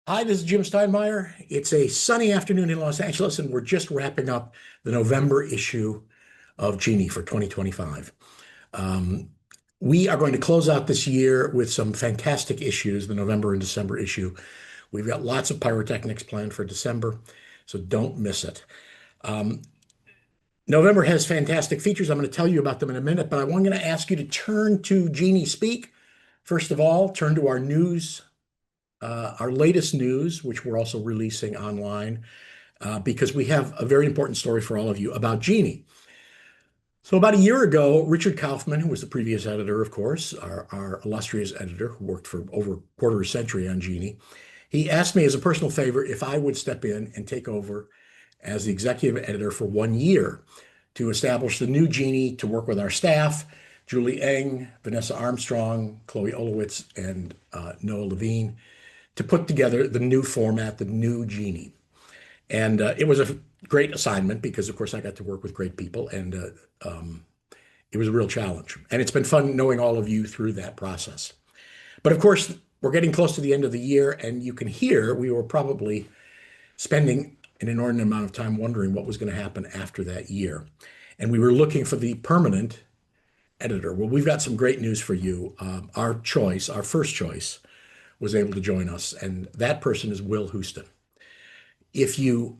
Hi, this is Jim Steinmeier. It's a sunny afternoon in Los Angeles, and we're just wrapping up the November issue of Genii for 2025. Um, we are going to close out this year with some fantastic issues, the November and December issue. We've got lots of pyrotechnics planned for December, so don't miss it. Um, November has fantastic features. I'm going to tell you about them in a minute, but I'm going to ask you to turn to Genii Speak. First of all, turn to our news, our latest news, which we're also releasing online, because we have a very important story for all of you about Genii. So about a year ago, Richard Kaufman, who was the previous editor, of course, our illustrious editor who worked for over a quarter of a century on Genii, he asked me as a personal favor if I would step in and take over as the executive editor for 1 year to establish the new Genii, to work with our staff, Julie Eng, Vanessa Armstrong, Chloe Olowitz, and Noah Levine, to put together the new format, the new Genii. And it was a great assignment because, of course, I got to work with great people, and it was a real challenge. And it's been fun knowing all of you through that process. But of course, we're getting close to the end of the year, and you can hear we were probably spending an inordinate amount of time wondering what was going to happen after that year. And we were looking for the permanent editor. Well, we've got some great news for you. Our choice, our first choice, was able to join us, and that person is Will Houston. If you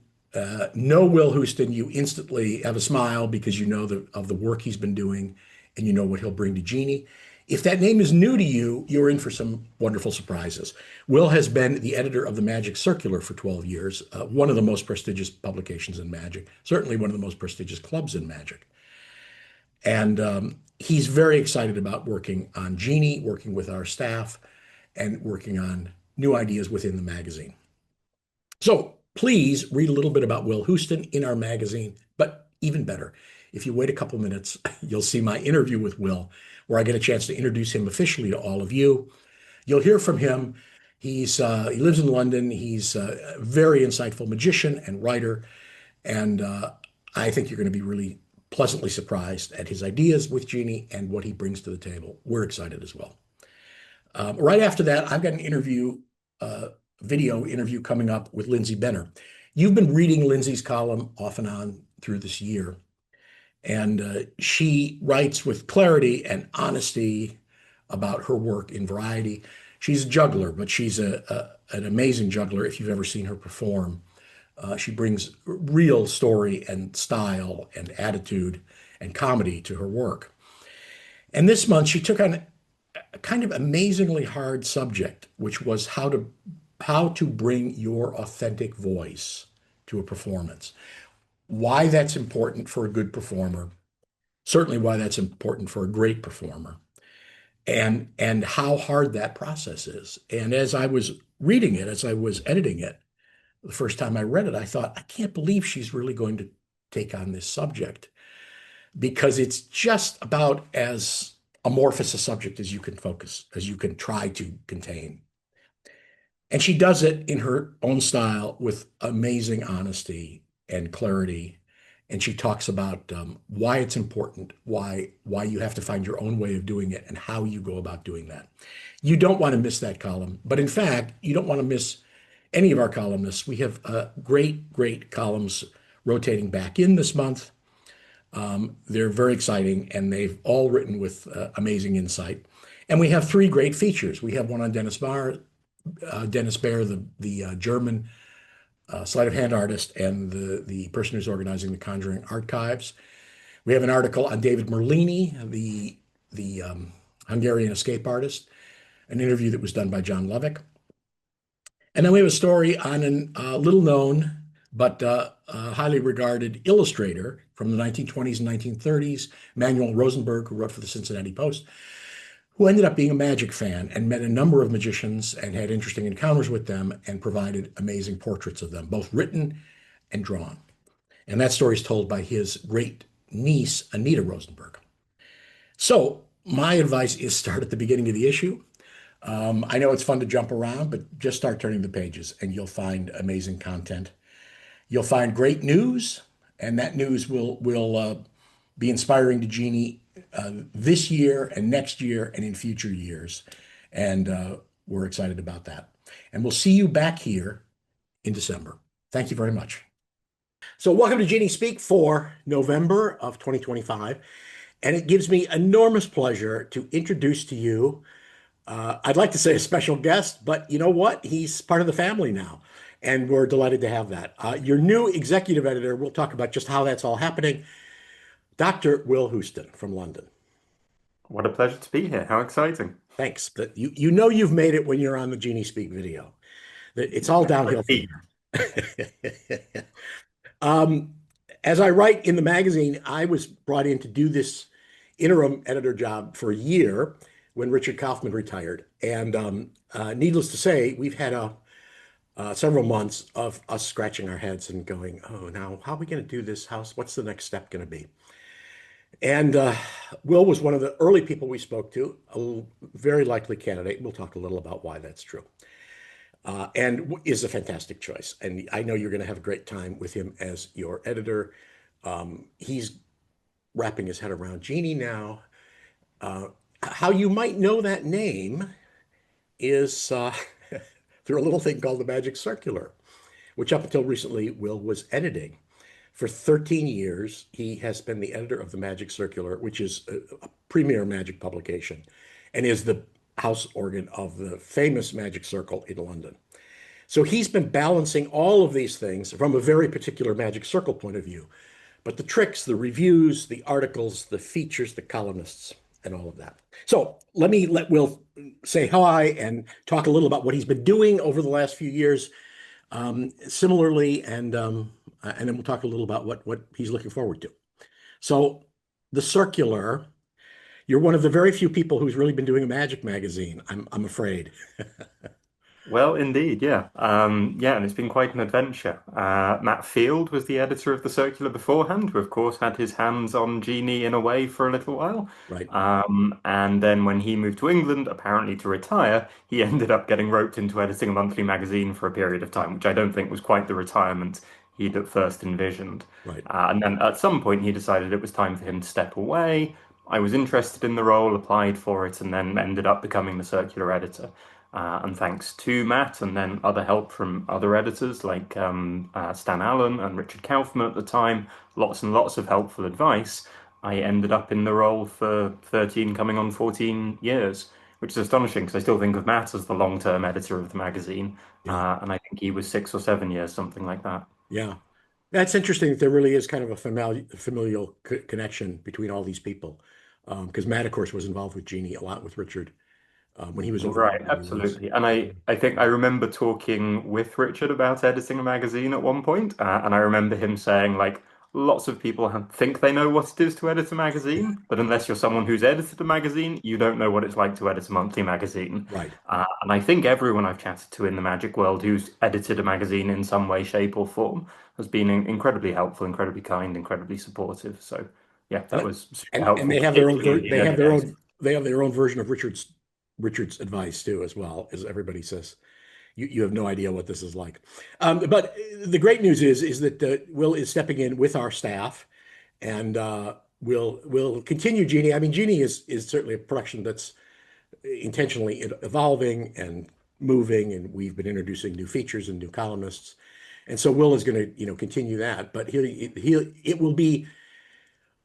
know Will Houston, you instantly have a smile because you know of the work he's been doing and you know what he'll bring to Genii. If that name is new to you, you're in for some wonderful surprises. Will has been the editor of the Magic Circular for 12 years, one of the most prestigious publications in magic, certainly one of the most prestigious clubs in magic. And he's very excited about working on Genii, working with our staff, and working on new ideas within the magazine. So please read a little bit about Will Houston in our magazine, but even better, if you wait a couple minutes, you'll see my interview with Will, where I get a chance to introduce him officially to all of you. You'll hear from him. He lives in London. He's a very insightful magician and writer, and I think you're going to be really pleasantly surprised at his ideas with Genii and what he brings to the table. We're excited as well. Right after that, I've got an interview, video interview coming up with Lindsay Benner. You've been reading Lindsay's column off and on through this year, and she writes with clarity and honesty about her work in variety. She's a juggler, but she's an amazing juggler if you've ever seen her perform. She brings real story and style and attitude and comedy to her work. And this month, she took on a kind of amazingly hard subject, which was how to bring your authentic voice to a performance. Why that's important for a good performer, certainly why that's important for a great performer, and how hard that process is. And as I was reading it, as I was editing it, the first time I read it, I thought, I can't believe she's really going to take on this subject because it's just about as amorphous a subject as you can focus, as you can try to contain. And she does it in her own style with amazing honesty and clarity. And she talks about why it's important, why you have to find your own way of doing it, and how you go about doing that. You don't want to miss that column, but in fact, you don't want to miss any of our columnists. We have great columns rotating back in this month. They're very exciting, and they've all written with amazing insight. And we have three great features. We have one on Dennis Baer, the German sleight of hand artist and the person who's organizing the Conjuring Archives. We have an article on David Merlini, the Hungarian escape artist, an interview that was done by John Lovick. And then we have a story on a little known but highly regarded illustrator from the 1920s and 1930s, Manuel Rosenberg, who wrote for the Cincinnati Post, who ended up being a magic fan and met a number of magicians and had interesting encounters with them and provided amazing portraits of them, both written and drawn. And that story is told by his great niece, Anita Rosenberg. So my advice is start at the beginning of the issue. I know it's fun to jump around, but just start turning the pages and you'll find amazing content. You'll find great news, and that news will be inspiring to Genii this year and next year and in future years. And we're excited about that. And we'll see you back here in December. Thank you very much. So, welcome to Genii Speak for November of 2025. And it gives me enormous pleasure to introduce to you, I'd like to say a special guest, but you know what? He's part of the family now. And we're delighted to have that. Your new executive editor, we'll talk about just how that's all happening, Dr. Will Houston from London. What a pleasure to be here. How exciting. Thanks. But you know you've made it when you're on the Genii Speak video. It's all downhill from Indeed. here. Um, as I write in the magazine, I was brought in to do this interim editor job for a year when Richard Kaufman retired. And needless to say, we've had several months of us scratching our heads and going, oh, now how are we going to do this? What's the next step going to be? And Will was one of the early people we spoke to, a very likely candidate. We'll talk a little about why that's true. And is a fantastic choice. And I know you're going to have a great time with him as your editor. He's wrapping his head around Genii now. How you might know that name is through a little thing called the Magic Circular, which up until recently Will was editing. For 13 years, he has been the editor of the Magic Circular, which is a premier magic publication and is the house organ of the famous Magic Circle in London. So he's been balancing all of these things from a very particular Magic Circle point of view. But the tricks, the reviews, the articles, the features, the columnists, and all of that. So let Will say hi and talk a little about what he's been doing over the last few years, similarly, and then we'll talk a little about what he's looking forward to. So the circular, you're one of the very few people who's really been doing a magic magazine, I'm afraid. Well, indeed, yeah. Yeah, and it's been quite an adventure. Matt Field was the editor of the Circular beforehand, who of course had his hands on Genii in a way for a little while. Right, And then when he moved to England, apparently to retire, he ended up getting roped into editing a monthly magazine for a period of time, which I don't think was quite the retirement he'd at first envisioned. right. And then at some point he decided it was time for him to step away. I was interested in the role, applied for it, and then ended up becoming the Circular editor. And thanks to Matt and then other help from other editors like Stan Allen and Richard Kaufman at the time, lots and lots of helpful advice, I ended up in the role for 13 coming on 14 years, which is astonishing because I still think of Matt as the long-term editor of the magazine. Yeah, And I think he was 6 or 7 years, something like that. yeah. That's interesting that there really is kind of a familial connection between all these people. Because Matt, of course, was involved with Genii a lot with Richard when he was over Right, in the US. absolutely. And I think I remember talking with Richard about editing a magazine at one point, and I remember him saying, like, lots of people think they know what it is to edit a magazine, but unless you're someone who's edited a magazine, you don't know what it's like to edit a monthly magazine. Right. And I think everyone I've chatted to in the magic world who's edited a magazine in some way, shape, or form has been incredibly helpful, incredibly kind, incredibly supportive. So, yeah, that And was super and helpful, they have their own particularly in the early days. they have their own version of Richard's advice too, as well, as everybody says. You have no idea what this is like. But the great news is that Will is stepping in with our staff, and will continue Genii. I mean, Genii is certainly a production that's intentionally evolving and moving, and we've been introducing new features and new columnists. And so Will is going to, continue that, but it will be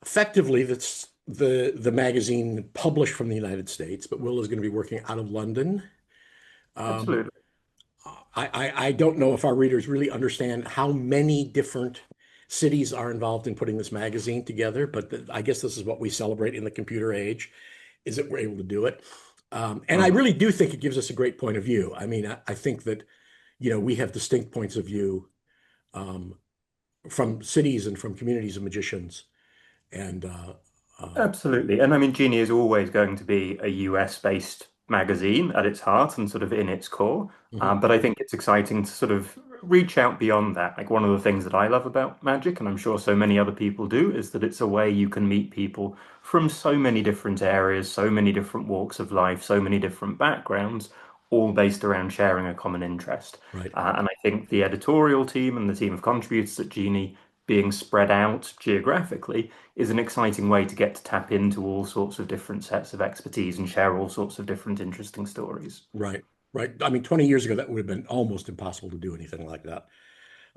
effectively that's the magazine published from the United States, but Will is going to be working out of London. Um, Absolutely. I don't know if our readers really understand how many different cities are involved in putting this magazine together, but I guess this is what we celebrate in the computer age, is that we're able to do it. And I Mm. really do think it gives us a great point of view. I mean, I think that, we have distinct points of view um, from cities and from communities of magicians. And Absolutely. And I mean, Genie is always going to be a US based magazine at its heart and sort of in its core. mhm, But I think it's exciting to sort of reach out beyond that. Like one of the things that I love about magic, and I'm sure so many other people do, is that it's a way you can meet people from so many different areas, so many different walks of life, so many different backgrounds, all based around sharing a common interest. right. And I think the editorial team and the team of contributors at Genie being spread out geographically is an exciting way to get to tap into all sorts of different sets of expertise and share all sorts of different interesting stories. Right. right? I mean, 20 years ago, that would have been almost impossible to do anything like that.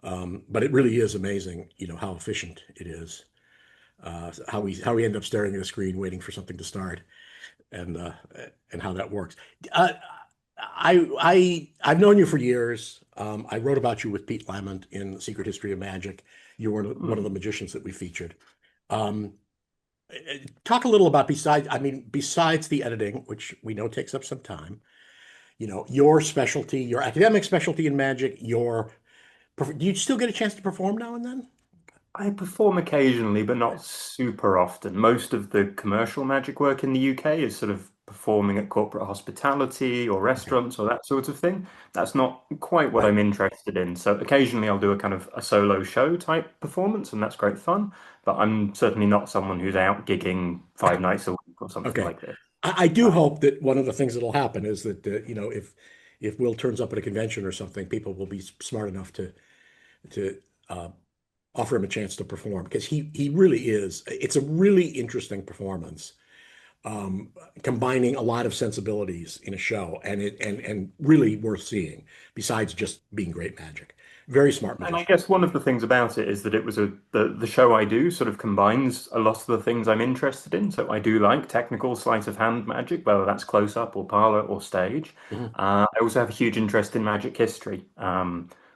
But it really is amazing, how efficient it is. How we end up staring at a screen waiting for something to start, and uh, and how that works. Uh, I've known you for years. I wrote about you with Pete Lamont in The Secret History of Magic. You were one of Hmm. the magicians that we featured. Um, Talk a little about besides the editing, which we know takes up some time. Your specialty, your academic specialty in magic. Do you still get a chance to perform now and then? I perform occasionally, but Okay. not super often. Most of the commercial magic work in the UK is sort of performing at corporate hospitality or Okay. restaurants or that sort of thing. That's not quite what Right. I'm interested in. So occasionally I'll do a kind of a solo show type performance, and that's great fun. But I'm certainly not someone who's out gigging 5 nights a week or something Okay. like this. I do Uh, hope that one of the things that'll happen is that if Will turns up at a convention or something, people will be smart enough to uh, offer him a chance to perform because he really is. It's a really interesting performance, combining a lot of sensibilities in a show, and really worth seeing. Besides just being great magic, very smart And I magician. guess one of the things about it is that it was the show I do sort of combines a lot of the things I'm interested in. So I do like technical sleight of hand magic, whether that's close up or parlor or stage. Mhm. I also have a huge interest in magic history.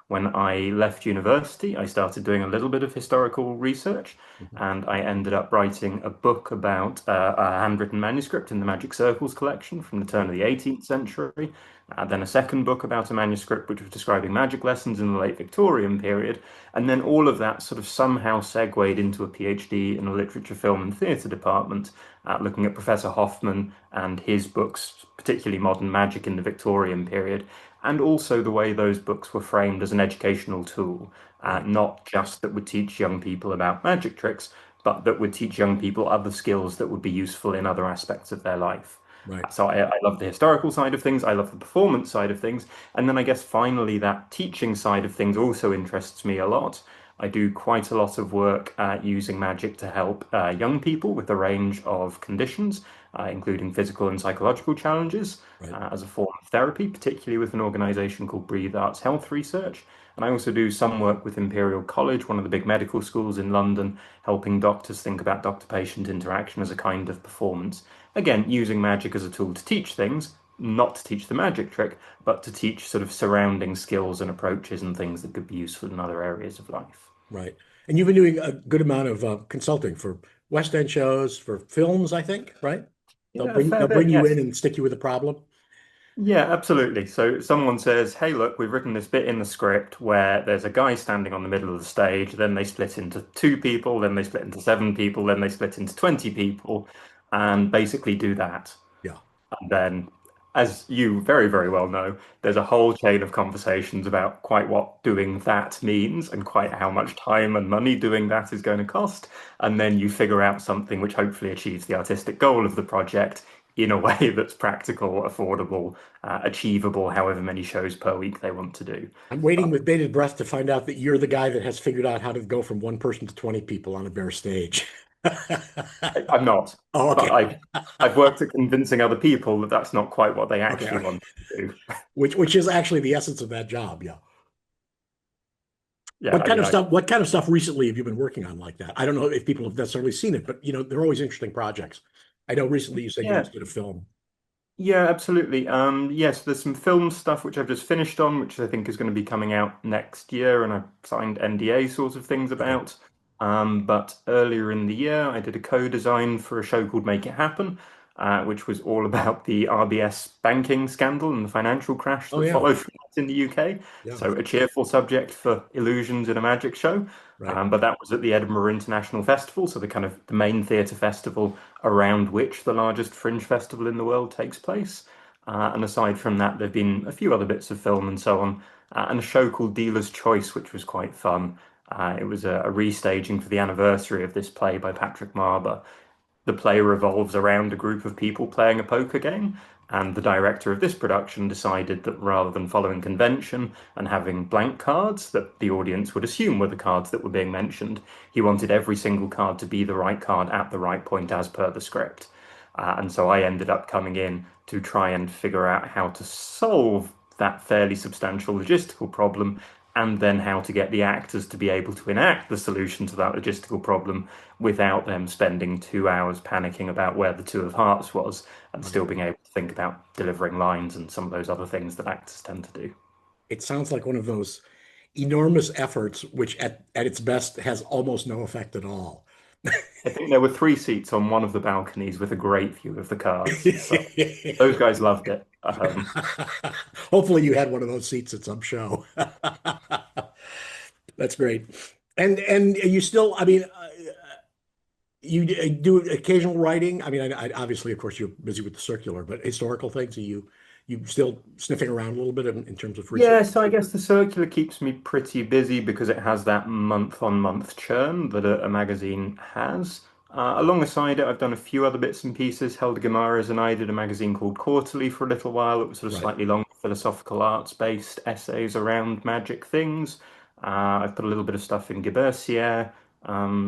When I left university, I started doing a little bit of historical research, Mhm. and I ended up writing a book about a handwritten manuscript in the Magic Circles collection from the turn Right, of the 18th century. Then a second book about a manuscript which was describing magic lessons in the late Victorian period. And then all of that sort of somehow segued into a PhD in the literature, film, and theatre department, looking at Professor Hoffman and his books, particularly Modern Magic in the Victorian period, and also the way those books were framed as an educational tool, right, not just that would teach young people about magic tricks, but that would teach young people other skills that would be useful in other aspects of their life. right, So I love the historical side of things. I love the performance side of things. And then I guess finally that teaching side of things also interests me a lot. I do quite a lot of work using magic to help young people with a range of conditions, including physical and psychological challenges, right. as a form of therapy, particularly with an organization called Breathe Arts Health Research. And I also do some work with Imperial College, one of the big medical schools in London, helping doctors think about doctor-patient interaction as a kind of performance. Again, using magic as a tool to teach things, not to teach the magic trick, but to teach sort of surrounding skills and approaches and things that could be useful in other areas of life. Right. And you've been doing a good amount of consulting for West End shows, for films, I think, right? They'll Yeah, a bring fair they'll bring bit, you in yes. and stick you with a problem. Yeah, absolutely. So someone says, "Hey, look, we've written this bit in the script where there's a guy standing on the middle of the stage, then they split into 2 people, then they split into 7 people, then they split into 20 people, and basically do that." Yeah, And then, as you very, very well know, there's a whole chain of conversations about quite what doing that means and quite yeah, how much time and money doing that is going to cost. And then you figure out something which hopefully achieves the artistic goal of the project in a way that's practical, affordable, achievable, however many shows per week they want to do. I'm waiting But with bated breath to find out that you're the guy that has figured out how to go from one person to 20 people on a bare stage. I'm not. Oh, But okay. I've worked at convincing other people that that's not quite what they Okay. actually Okay. want to do. Which is actually the essence of that job. Yeah. Yeah, I mean, I What kind of stuff recently have you been working on like that? I don't know if people have necessarily seen it, but they're always interesting projects. I know recently you said you yeah. just did a film. Yeah, absolutely. Yes, there's some film stuff which I've just finished on, which I think is going to be coming out next year, and I've signed NDA sort of things Okay. about. But earlier in the year, I did a co-design for a show called Make It Happen, which was all about the RBS banking scandal and the financial crash Oh that yeah. followed from that in the UK. Yeah. So a cheerful subject for illusions in a magic show. Right. But that was at the Edinburgh International Festival, so the kind of the main theatre festival around which the largest fringe festival in the world takes place. And aside from that, there have been a few other bits of film and so on, and a show called Dealer's Choice, which was quite fun. It was a restaging for the anniversary of this play by Patrick Marber. The play revolves around a group of people playing a poker game, and the director of this production decided that rather than following convention and having blank cards that the audience would assume were the cards that were being mentioned, he wanted every single card to be the right card at the right point as per the script. And so I ended up coming in to try and figure out how to solve that fairly substantial logistical problem, and then how to get the actors to be able to enact the solution to that logistical problem without them spending 2 hours panicking about where the Two of Hearts was, and Right. still being able to think about delivering lines and some of those other things that actors tend to do. It sounds like one of those enormous efforts, which at its best has almost no effect at all. I think there were 3 seats on one of the balconies with a great view of the cards. So those guys loved it. Hopefully you had one of those seats at some show. That's great. And you still, I mean, you do occasional writing. I mean, obviously, of course, you're busy with the circular, but historical things, are you still sniffing around a little bit in terms of research? Yeah, so I guess the circular keeps me pretty busy because it has that month-on-month churn that a magazine has. Alongside it, I've done a few other bits and pieces. Helga Guimaraes and I did a magazine called Quarterly for a little while. It was sort of Right. slightly longer philosophical arts-based essays around magic things. I've put a little bit of stuff in Gebersier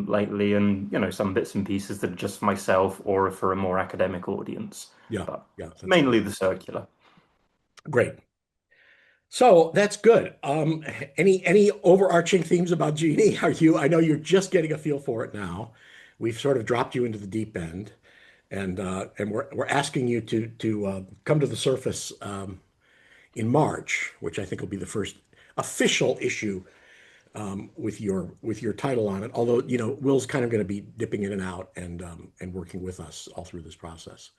lately, and some bits and pieces that are just for myself or for a more academic audience. Yeah. But Yeah. That's mainly the circular. great. So that's good. Any overarching themes about Genie? Are you? I know you're just getting a feel for it now. We've sort of dropped you into the deep end, and we're asking you to come to the surface in March, which I think will be the first official issue with your title on it. Although Will's kind of going to be dipping in and out and working with us all through this process.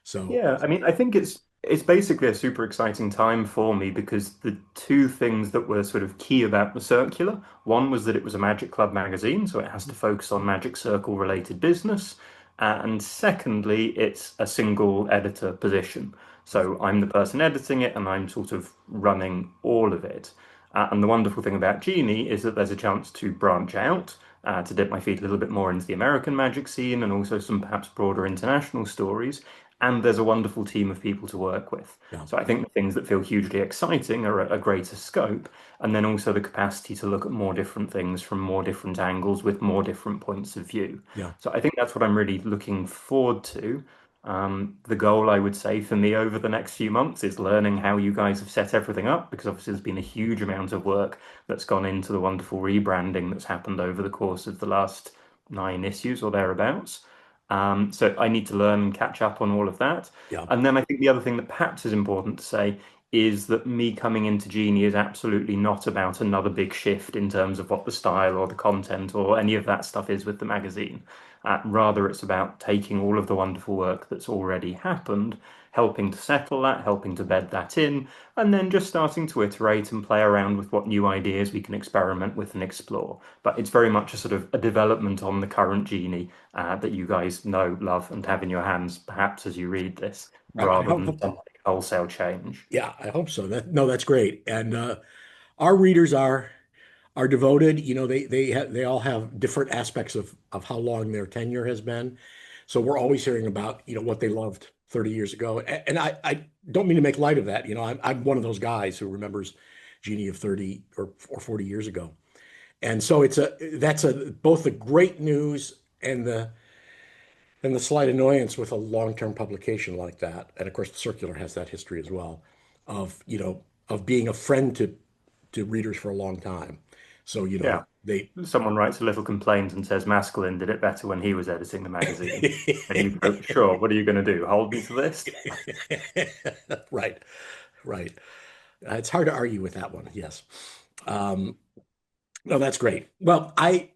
So Yeah, I mean, I think it's basically a super exciting time for me because the two things that were sort of key about the circular, one was that it was a Magic Club magazine, so it has to focus on Magic Circle related business. And secondly, it's a single editor position. right, So I'm the person editing it and I'm sort of running all of it. And the wonderful thing about Genie is that there's a chance to branch out, to dip my feet a little bit more into the American Magic scene and also some perhaps broader international stories. And there's a wonderful team of people to work with. yeah, So I think the things that feel hugely exciting are a greater scope, and then also the capacity to look at more different things from more different angles with more different points of view. yeah, So I think that's what I'm really looking forward to. The goal, I would say, for me over the next few months is learning how you guys have set everything up, because obviously there's been a huge amount of work that's gone into the wonderful rebranding that's happened over the course of the last 9 issues or thereabouts. So I need to learn and catch up on all of that. yeah, And then I think the other thing that perhaps is important to say is that me coming into Genie is absolutely not about another big shift in terms of what the style or the content or any of that stuff is with the magazine. Rather, it's about taking all of the wonderful work that's already happened, helping to settle that, helping to bed that in, and then just starting to iterate and play around with what new ideas we can experiment with and explore. But it's very much a sort of a development on the current Genie that you guys know, love, and have in your hands, perhaps as you read this, I rather than hope. some wholesale change. Yeah, I hope so. No, that's great. And our readers are devoted. They all have different aspects of how long their tenure has been. So we're always hearing about what they loved 30 years ago. And I don't mean to make light of that. I'm one of those guys who remembers Genie of 30 or 40 years ago. And so that's both the great news and the slight annoyance with a long-term publication like that. And of course, the circular has that history as well of being a friend to readers for a long time. So, Yeah. they Someone writes a little complaint and says Maskelyne did it better when he was editing the magazine. And you go, sure, what are you going to do? Hold me to this? right, right. It's hard to argue with that one. Yes. Um, no, that's great. Well, I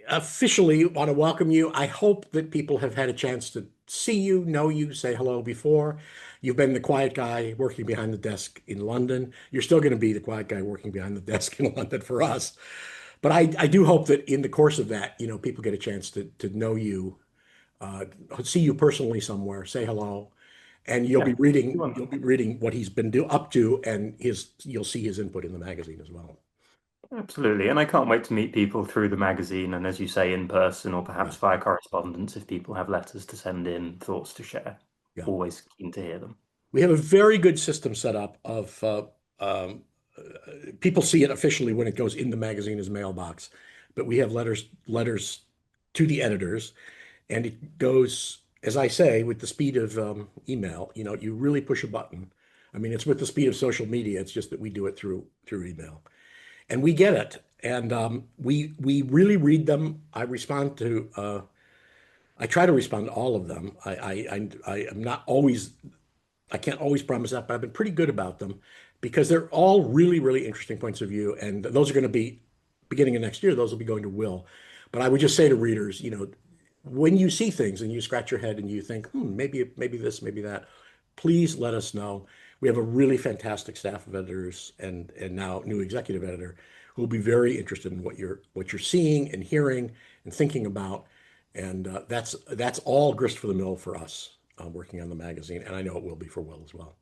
officially want to welcome you. I hope that people have had a chance to see you, know you, say hello before. You've been the quiet guy working behind the desk in London. You're still going to be the quiet guy working behind the desk in London for us. But I do hope that in the course of that, people get a chance to know you, uh, see you personally somewhere, say hello, and you'll Yeah. be reading you'll be Wonderful. reading what he's been up to, and you'll see his input in the magazine as well. Absolutely. And I can't wait to meet people through the magazine and, as you say, in person or Yeah, perhaps via correspondence if people have letters to send in, thoughts to share. yeah. Always keen to hear them. We have a very good system set up of people see it officially when it goes in the magazine as mailbox, but we have letters to the editors, and it goes. as I say, with the speed of email, you really push a button. I mean, it's with the speed of social media. It's just that we do it through email, and we get it, and we really read them. I try to respond to all of them. I am not always I can't always promise that, but I've been pretty good about them because they're all really, really interesting points of view. And those are going to be beginning of next year, those will be going to Will. But I would just say to readers, when you see things and you scratch your head and you think, maybe this, maybe that, please let us know. We have a really fantastic staff of editors and now new executive editor who will be very interested in what you're seeing and hearing and thinking about. And that's all grist for the mill for us working on the magazine, and I know it will be for Will as well.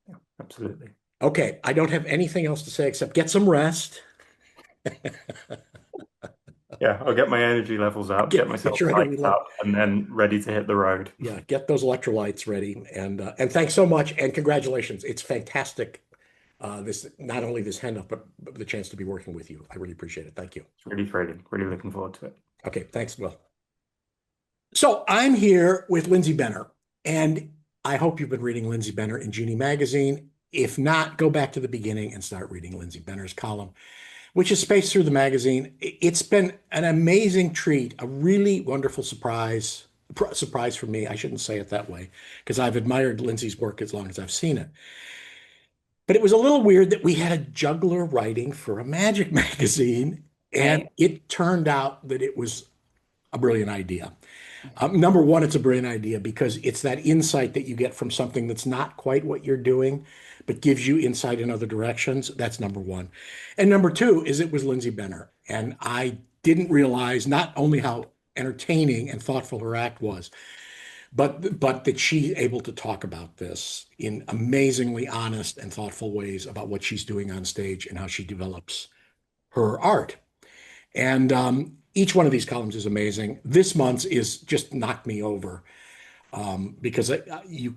Yeah, absolutely. Okay, I don't have anything else to say except get some rest. Yeah, I'll get my energy levels up, get Get myself your psyched up, and then ready to hit the road. yeah, get those electrolytes ready, and thanks so much, and congratulations. It's fantastic. This not only this hand up, but the chance to be working with you. I really appreciate it. Thank you. It's really thrilling. Really looking forward to it. Okay, thanks, Will. So I'm here with Lindsay Benner, and I hope you've been reading Lindsay Benner in Genii magazine. If not, go back to the beginning and start reading Lindsay Benner's column, which is spaced through the magazine. It's been an amazing treat, a really wonderful surprise for me. I shouldn't say it that way because I've admired Lindsay's work as long as I've seen it. But it was a little weird that we had a juggler writing for a magic magazine, and Right. it turned out that it was a brilliant idea. Number one, it's a brilliant idea because it's that insight that you get from something that's not quite what you're doing, but gives you insight in other directions. That's number one. And number two is it was Lindsay Benner. And I didn't realize not only how entertaining and thoughtful her act was, but that she's able to talk about this in amazingly honest and thoughtful ways about what she's doing on stage and how she develops her art. And each one of these columns is amazing. This month's is just knocked me over because you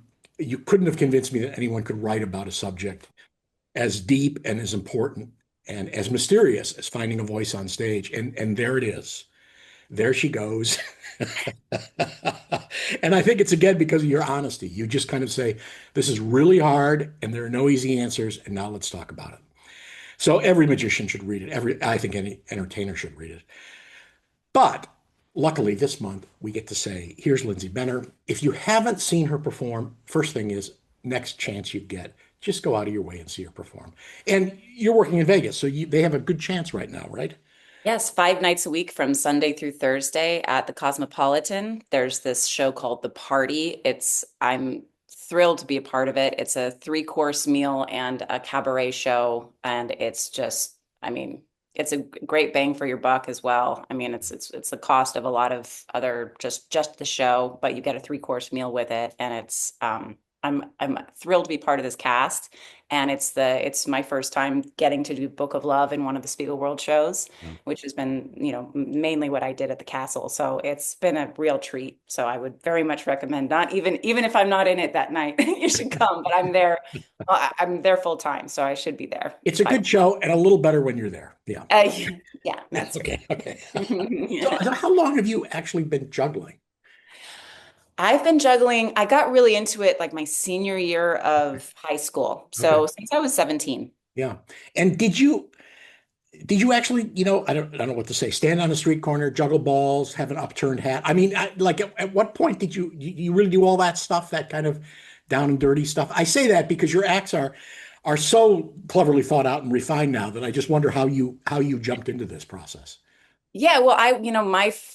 couldn't have convinced me that anyone could write about a subject as deep and as important and as mysterious as finding a voice on stage. And there it is. There she goes. And I think it's again because of your honesty. You just kind of say, this is really hard and there are no easy answers. And now let's talk about it. So every magician should read it. I think any entertainer should read it. But luckily, this month we get to say, here's Lindsay Benner. If you haven't seen her perform, first thing is next chance you get, just go out of your way and see her perform. And you're working in Vegas, so they have a good chance right now, right? Yes, 5 nights a week from Sunday through Thursday at the Cosmopolitan. There's this show called The Party. I'm thrilled to be a part of it. It's a three-course meal and a cabaret show, and it's just, I mean, it's a great bang for your buck as well. I mean, it's the cost of a lot of other just the show, but you get a three-course meal with it, and I'm thrilled to be part of this cast. And it's my first time getting to do Book of Love in one of the Spiegel World shows, Yeah. which has been, mainly what I did at the castle. So it's been a real treat. So I would very much recommend not even if I'm not in it that night, you should come. But I'm there. I'm there full time, so I should be there. It's a good show and a little better when you're there. Yeah. Uh, yeah, Yeah. that's Okay. Okay. right. So how long have you actually been juggling? I've been juggling. I got really into it like my senior year of high school. Okay. So since I was 17. Yeah. And did you actually, I don't know what to say, stand on a street corner, juggle balls, have an upturned hat? I mean, like at what point did you really do all that stuff, that kind of down and dirty stuff? I say that because your acts are so cleverly thought out and refined now that I just wonder how you jumped into this process. Yeah, well,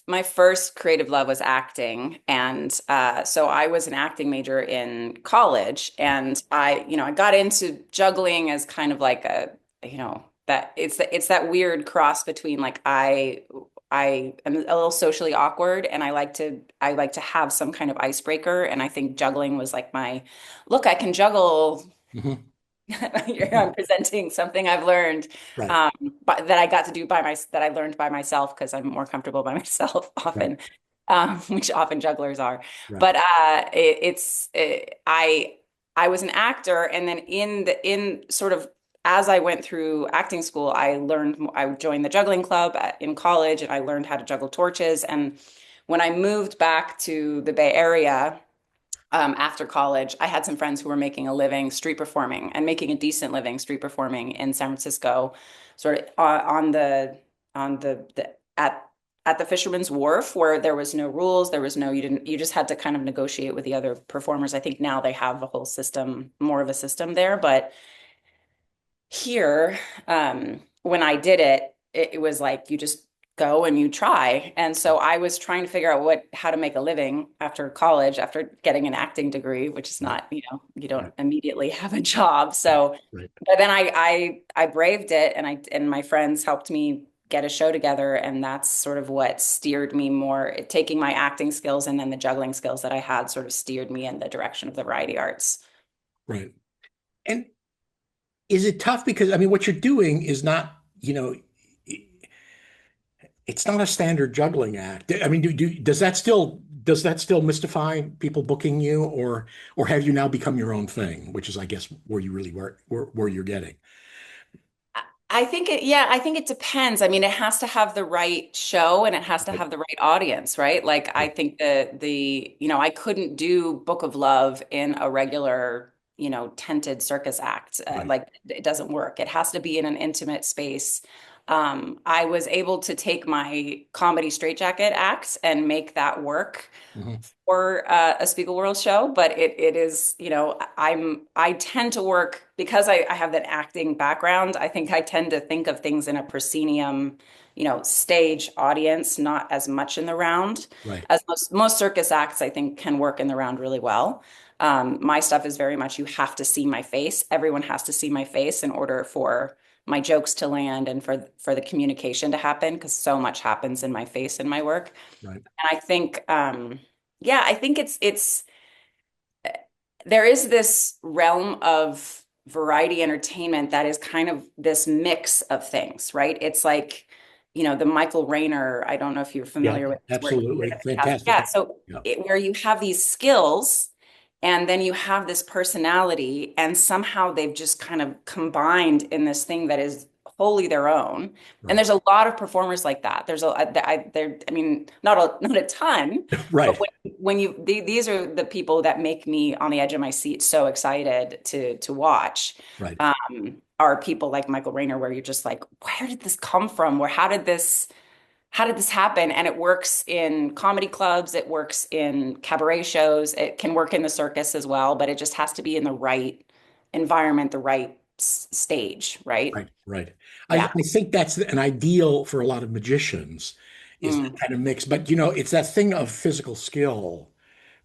my first creative love was acting, and so I was an acting major in college, and I got into juggling as kind of like that it's that weird cross between like I am a little socially awkward, and I like to have some kind of icebreaker, and I think juggling was like my look, I can juggle. Mhm. I'm presenting something I've learned, Right, but that I learned by myself because I'm more comfortable by myself right, often, which often jugglers are. right. But I was an actor, and then in sort of as I went through acting school, I joined the juggling club in college, and I learned how to juggle torches. And when I moved back to the Bay Area, after college, I had some friends who were making a living street performing and making a decent living street performing in San Francisco, sort of on the at the Fisherman's Wharf, where there was no rules, there was no, you just had to kind of negotiate with the other performers. I think now they have a whole system, more of a system there, but here, when I did it, it was like you just go and you try. And so I was trying to figure out how to make a living after college, after getting an acting degree, which is Right. not, you don't Right. immediately have a job. Right. So, Right. but then I braved it, and my friends helped me get a show together, and that's sort of what steered me more, taking my acting skills and then the juggling skills that I had sort of steered me in the direction of the variety arts. Right. And is it tough because I mean, what you're doing is not, it's not a standard juggling act. I mean, does that still mystify people booking you, or have you now become your own thing, which is, I guess, where you really where you're getting. I think it depends. I mean, it has to have the right show and it has to Right. have the right audience, right? Like I Right. think I couldn't do Book of Love in a regular, tented circus act. Right. Like it doesn't work. It has to be in an intimate space. I was able to take my comedy straitjacket acts and make that work Mhm. for a Spiegelworld show, but it is, I tend to work because I have that acting background. I think I tend to think of things in a proscenium, stage audience, not as much in the round Right. as most circus acts, I think, can work in the round really well. My stuff is very much you have to see my face. Everyone has to see my face in order for my jokes to land and for the communication to happen, because so much happens in my face in my work. Right. And I think, yeah, I think it's there is this realm of variety entertainment that is kind of this mix of things, right? It's like, the Michael Rayner, I don't know if you're Yeah. familiar with this, where he did Absolutely. it. Fantastic. Yeah, so Yeah. where you have these skills and then you have this personality, and somehow they've just kind of combined in this thing that is wholly their own. And Right. there's a lot of performers like that. I mean, not a ton, but Right. these are the people that make me on the edge of my seat so excited to watch. Right. Are people like Michael Rayner, where you're just like, where did this come from? How did this happen? And it works in comedy clubs, it works in cabaret shows, it can work in the circus as well, but it just has to be in the right environment, the right stage, right? Right. Right. Yeah. I think that's an ideal for a lot of magicians, is that Mm. kind of mix. But it's that thing of physical skill,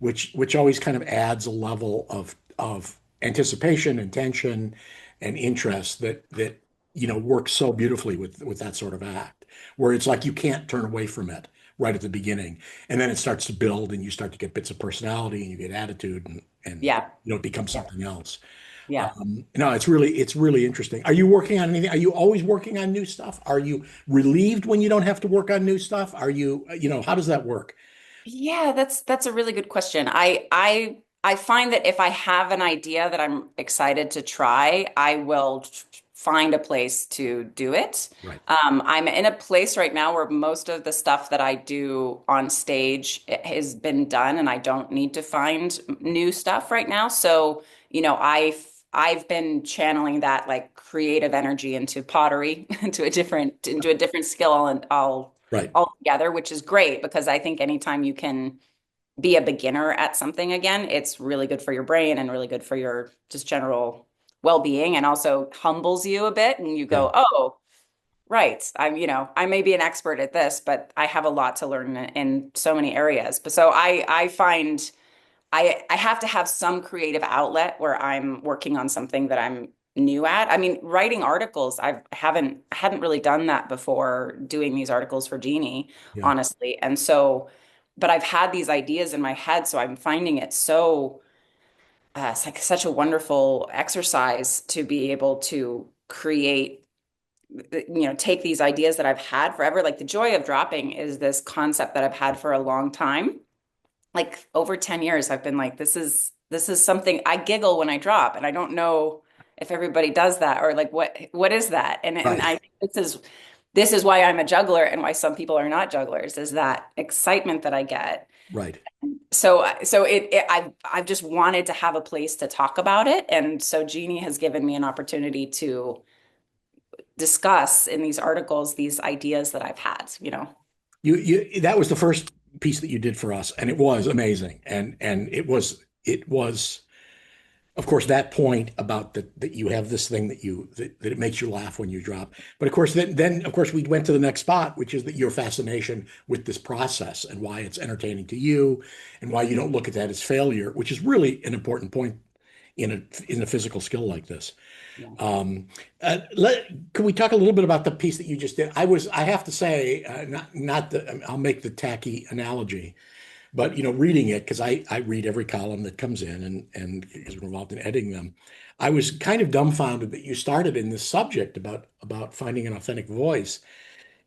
which always kind of adds a level of anticipation and tension and interest that works so beautifully with that sort of act, where it's like you can't turn away from it right at the beginning, and then it starts to build, and you start to get bits of personality, and you get attitude, and Yeah. it becomes Yeah. something else. Yeah. No, it's really interesting. Are you working on anything? Are you always working on new stuff? Are you relieved when you don't have to work on new stuff? Are how does that work? Yeah, that's a really good question. I find that if I have an idea that I'm excited to try, I will find a place to do it. Right. I'm in a place right now where most of the stuff that I do on stage has been done, and I don't need to find new stuff right now. So, I've been channeling that like creative energy into pottery, into a different skill, and I'll Right. all together, which is great because I think anytime you can be a beginner at something again, it's really good for your brain and really good for your just general well-being, and also humbles you a bit. And you Yeah. go, oh, right. I may be an expert at this, but I have a lot to learn in so many areas. But so I find I have to have some creative outlet where I'm working on something that I'm new at. I mean, writing articles, I hadn't really done that before doing these articles for Genii, Yeah. honestly. And so, but I've had these ideas in my head, so I'm finding it so it's like such a wonderful exercise to be able to create, take these ideas that I've had forever. Like the joy of dropping is this concept that I've had for a long time, like over 10 years. I've been like, this is something I giggle when I drop, and I don't know if everybody does that, or like what is that? And Right. I think this is why I'm a juggler and why some people are not jugglers, is that excitement that I get. Right. I've just wanted to have a place to talk about it. And so Jeannie has given me an opportunity to discuss in these articles these ideas that I've had, you know. That was the first piece that you did for us, and it was amazing. And it was of course that point about that you have this thing that it makes you laugh when you drop. But of course then of course we went to the next spot, which is that your fascination with this process and why it's entertaining to you and why you don't look at that as failure, which is really an important point in a physical skill like this. Yeah. Can we talk a little bit about the piece that you just did? I have to say, not the, I'll make the tacky analogy, but reading it because I read every column that comes in and is involved in editing them. I was kind of dumbfounded that you started in this subject about finding an authentic voice,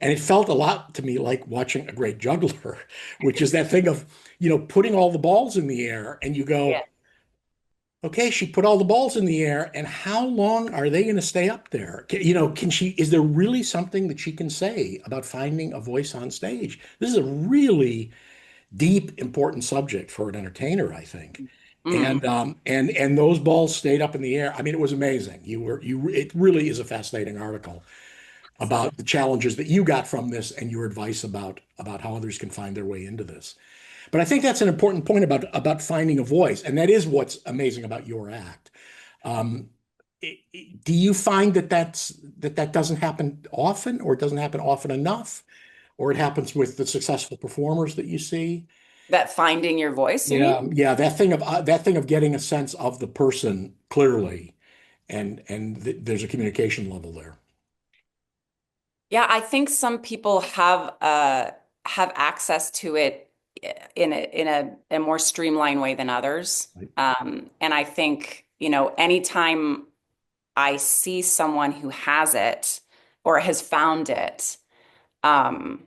and it felt a lot to me like watching a great juggler, which is that thing of putting all the balls in the air, and you go, Yeah. okay, she put all the balls in the air, and how long are they going to stay up there? Can she, is there really something that she can say about finding a voice on stage? This is a really deep, important subject for an entertainer, I think. Mm. And those balls stayed up in the air. I mean, it was amazing. It really is a fascinating article about the challenges that you got from this and your advice about how others can find their way into this. But I think that's an important point about finding a voice, and that is what's amazing about your act. Um, do you find that doesn't happen often, or it doesn't happen often enough, or it happens with the successful performers that you see? That finding your voice, you Yeah, mean? yeah, that thing of getting a sense of the person clearly, and there's a communication level there. Yeah, I think some people have access to it in a more streamlined way than others. Right. And I think, you know, anytime I see someone who has it or has found it, um,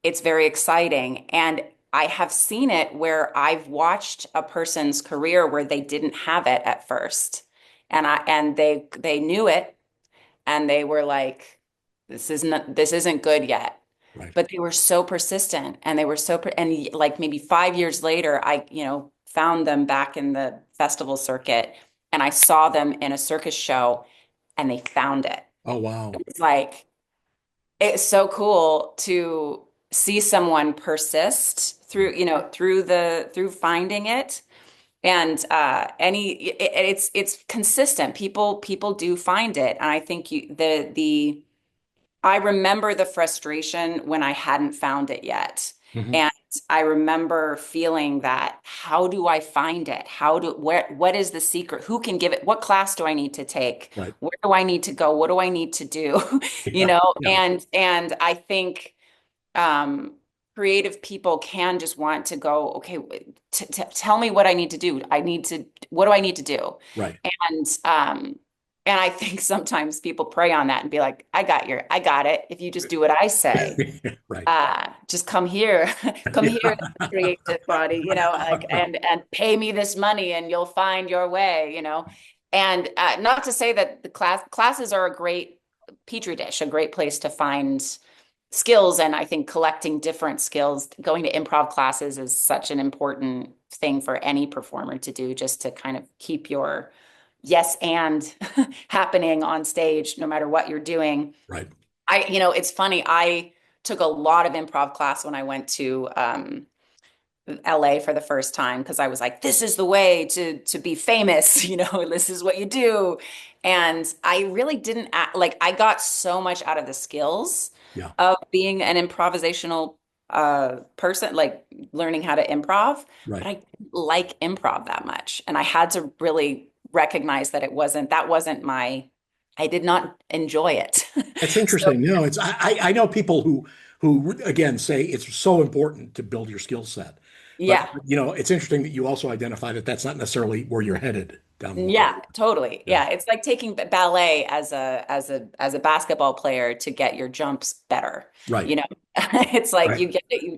it's very exciting. And I have seen it where I've watched a person's career where they didn't have it at first. And they knew it and they were like, this isn't good yet. Right. But they were so persistent and they were and like maybe 5 years later, I found them back in the festival circuit and I saw them in a circus show and they found it. Oh, wow. It's like, it's so cool to see someone persist through finding it. And it's consistent. People do find it. And I think I remember the frustration when I hadn't found it yet. Hmm. And I remember feeling that, how do I find it? What is the secret? Who can give it? What class do I need to take? Right. Where do I need to go? What do I need to do? You Yeah. know, Yeah. and I think um, creative people can just want to go, okay, tell me what I need to do. What do I need to do? Right. And um, and I think sometimes people prey on that and be like, I got it. If you just do what I say, Right. just come here, come here, Yeah. creative body, like and pay me this money and you'll find your way, And not to say that the classes are a great petri dish, a great place to find skills. And I think collecting different skills, going to improv classes is such an important thing for any performer to do, just to kind of keep your yes and happening on stage, no matter what you're doing. Right. It's funny. I took a lot of improv class when I went to LA for the first time because I was like, this is the way to be famous, this is what you do. And I really didn't like I got so much out of the skills Yeah. of being an improvisational person, like learning how to improv, but Right. I didn't like improv that much. And I had to really recognize that wasn't I did not enjoy it. That's So interesting. No, I know people who again say it's so important to build your skill set, but yeah. it's interesting that you also identify that that's not necessarily where you're headed down the line. Yeah, totally. Yeah. Yeah, it's like taking ballet as a basketball player to get your jumps better. Right. You know, it's like Right. you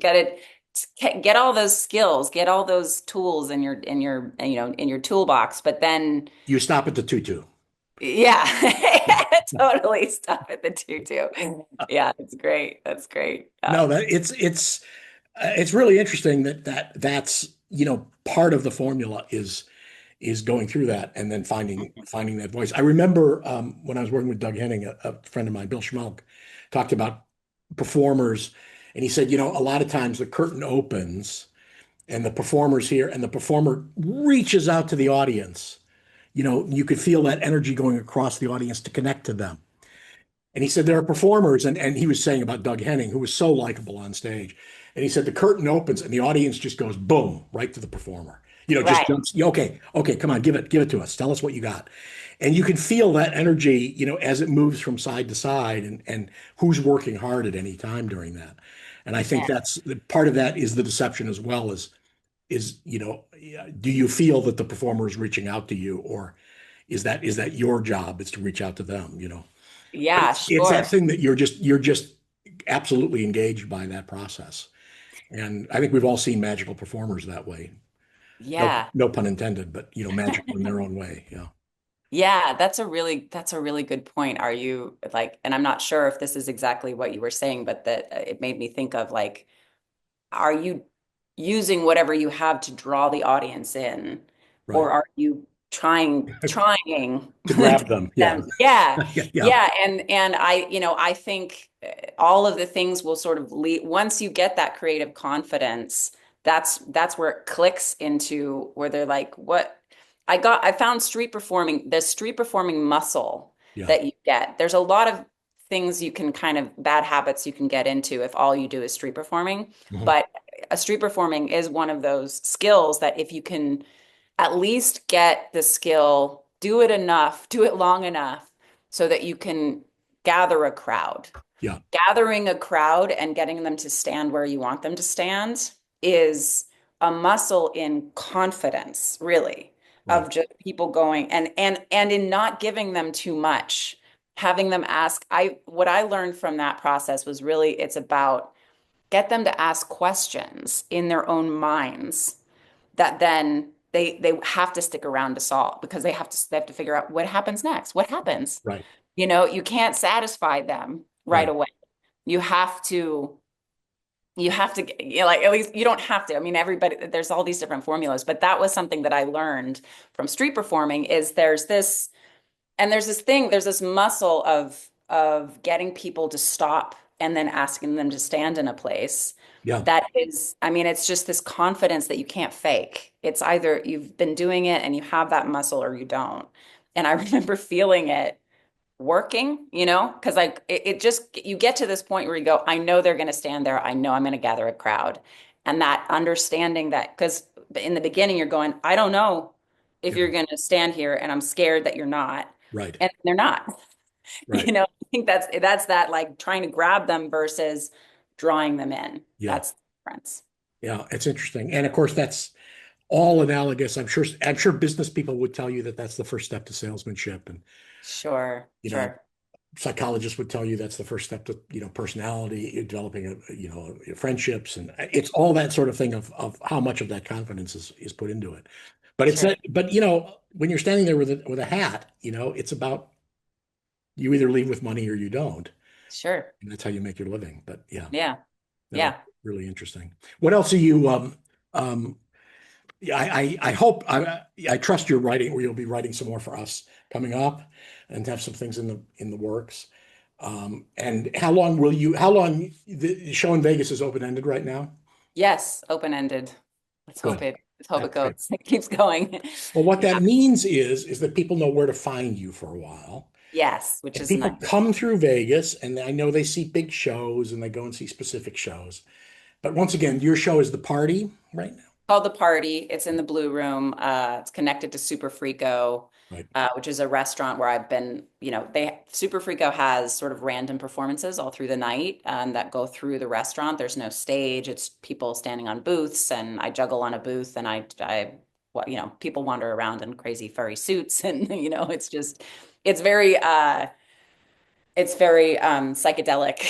get all those skills, get all those tools in your toolbox, but then You stop at the tutu. yeah, totally stop at the tutu. Yeah, it's great. That's great. No, that it's really interesting that's part of the formula is going through that and then finding that voice. I remember when I was working with Doug Henning, a friend of mine, Bill Schmalk, talked about performers, and he said, a lot of times the curtain opens and the performer's here, and the performer reaches out to the audience. You could feel that energy going across the audience to connect to them. And he said there are performers, and he was saying about Doug Henning, who was so likable on stage. And he said the curtain opens and the audience just goes boom right to the performer. Just Right. jumps. Okay, okay, come on, give it to us. Tell us what you got. And you can feel that energy, as it moves from side to side, and who's working hard at any time during that. And I think Yeah. that's part of that is the deception as well is do you feel that the performer is reaching out to you, or is that your job is to reach out to them? But Yeah, it's that sure. thing that you're just absolutely engaged by that process. And I think we've all seen magical performers that way. No, Yeah. no pun intended, but magical in their own way. Yeah. Yeah, that's a really good point. Are you like, and I'm not sure if this is exactly what you were saying, but that it made me think of like, are you using whatever you have to draw the audience in, Right. or are you trying To to grab them. Yeah. them? Yeah. Yeah. Yeah. Yeah, and I think all of the things will sort of lead once you get that creative confidence, that's where it clicks into where they're like, what I found the street performing muscle Yeah. that you get. There's a lot of things you can kind of bad habits you can get into if all you do is street performing. Mhm. But a street performing is one of those skills that if you can at least get the skill, do it enough, do it long enough so that you can gather a crowd. Yeah. Gathering a crowd and getting them to stand where you want them to stand is a muscle in confidence, really, Right. of just people going and in not giving them too much, having them ask. What I learned from that process was really it's about get them to ask questions in their own minds that then they have to stick around to solve because they have to figure out what happens next. What happens? Right. You can't satisfy them right Right. away. You have to like at least you don't have to. I mean, everybody there's all these different formulas, but that was something that I learned from street performing is there's this muscle of getting people to stop and then asking them to stand in a place Yeah. that is, I mean, it's just this confidence that you can't fake. It's either you've been doing it and you have that muscle or you don't. And I remember feeling it working, because like it just you get to this point where you go, I know they're going to stand there. I know I'm going to gather a crowd. And that understanding that because in the beginning you're going, I don't know if Yeah. you're going to stand here and I'm scared that you're not. Right. And they're not. Right. I think that's that like trying to grab them versus drawing them in. Yeah. That's the difference. Yeah. It's interesting. And of course, that's all analogous. I'm sure business people would tell you that that's the first step to salesmanship. And, Sure, you know, sure, psychologists would tell you that's the first step to personality, developing friendships, and it's all that sort of thing of how much of that confidence is put into it. But sure, when you're standing there with a hat, it's about you either leave with money or you don't, sure. and that's how you make your living. But yeah, Yeah, no, yeah. really interesting. What else are you um yeah, I hope I trust you're writing, or you'll be writing some more for us coming up, and have some things in the works. And how long the show in Vegas is open ended right now? Yes, open-ended. Good. Let's hope it That's good. goes. It keeps going. Well, what Yeah. that means is that people know where to find you for a while. Yes, which And is nice. people come through Vegas, and I know they see big shows and they go and see specific shows. But once again, your show is the party right now. Called The Party. It's in the Blue Room. It's connected to Super Frico, Right. which is a restaurant where I've been, Super Frico has sort of random performances all through the night that go through the restaurant. There's no stage. It's people standing on booths, and I juggle on a booth, and people wander around in crazy furry suits, and it's just, it's very, It's very psychedelic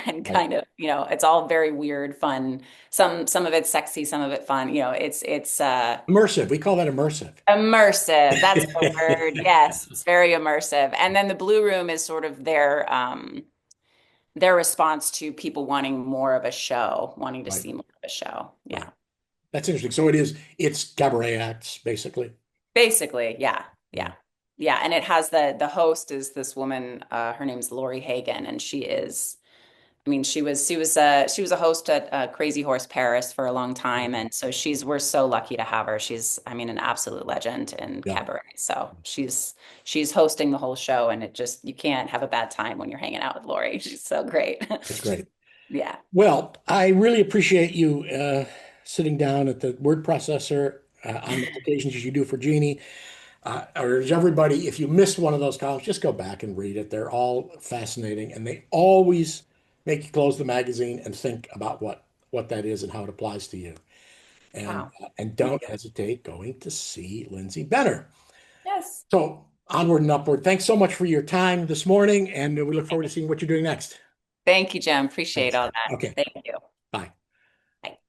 and Right. kind of, it's all very weird, fun. Some of it's sexy, some of it fun. It's Immersive. We call that immersive. immersive. That's the word. Yes, it's very immersive. And then the Blue Room is sort of their response to people wanting more of a show, wanting to Right. see more of a show. Right. Yeah. That's interesting. So it's cabaret acts, basically. Basically, yeah. Yeah. Yeah. Yeah, and it has the host is this woman, her name's Lori Hagan, and she is, I mean, she was a host at Crazy Horse Paris for a long time, Okay. and so we're so lucky to have her. She's, I mean, an absolute legend in Yeah. cabaret. So she's hosting the whole show, and you can't have a bad time when you're hanging out with Lori. She's so great. That's great. Yeah. Well, I really appreciate you sitting down at the word processor on the occasions as you do for Genii. I urge everybody, if you missed one of those columns, just go back and read it. They're all fascinating, and they always make you close the magazine and think about what that is and how it applies to you. Wow. And Thank don't you. hesitate going to see Lindsay Benner. Yes. So onward and upward. Thanks so much for your time this morning, and we look forward to seeing what you're doing next. Thank you, Jim. Appreciate Thanks. all that. Okay. Thank you. Bye. Bye.